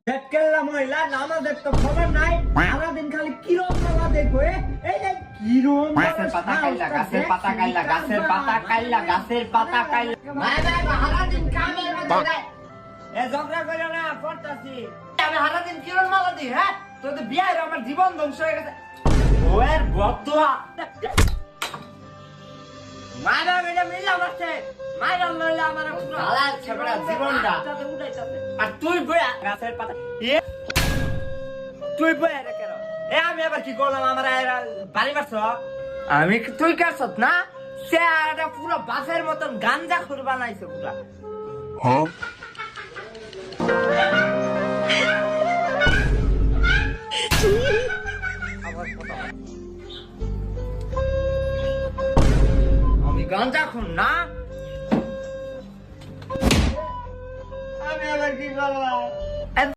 কেল্লা মহিলা নামাজের তো খবর নাই, সারাদিন খালি কিরম মালা দেখো। এই যে কিরম গাছের পাতা কাইলা, গাছের পাতা কাইলা, গাছের পাতা কাইলা, গাছের পাতা কাইলা। সারাদিন কামের মধ্যে যায়। এ ঝগড়া কইরা না পড়তাছি। আমি সারাদিন কিরণ মালা দিই, হ্যাঁ? তোর তো বিয়ে হইলো, আমার জীবন ধ্বংস হয়ে গেছে। ওয়ের বদুয়া। মারা বেটা মিলা বসে। মারা লইলা আমার পুরো হালাল ছেবড়া জীবনটা। আর তুই বয়া গাছের পাতা। তুই বয়া রে কেন? আমি আবার কি করলাম? আমার বাড়ি মারছ? আমি তুই কাছস না? সে একটা পুরো বাসের মতন গাঞ্জা খুর বানাইছে পুরা। আমি গাঞ্জা খুন না,